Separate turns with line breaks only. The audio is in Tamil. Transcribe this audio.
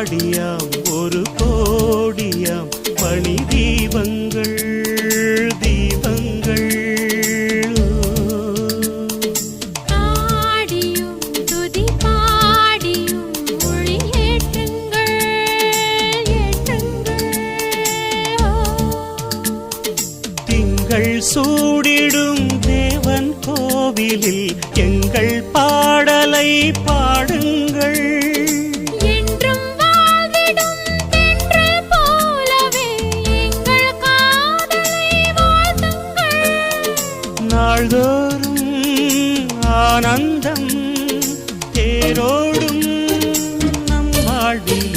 பாடியாம் ஒரு கோடியாம் மணி தீபங்கள் தீபங்கள்
பாடியும் துதி பாடியும் மொழி ஏற்றுங்கள் ஏற்றுங்கள்
திங்கள் சூடிடும் தேவன் கோவிலில் எங்கள் பாடலை பாடுங்கள்
என்றும் வாழ்ந்திடும் தென்றல் போலவே எங்கள் காதலை வாழ்த்துங்கள்
நாள்தோறும் ஆனந்தம் தேரோடும் நம் வாழ்வில்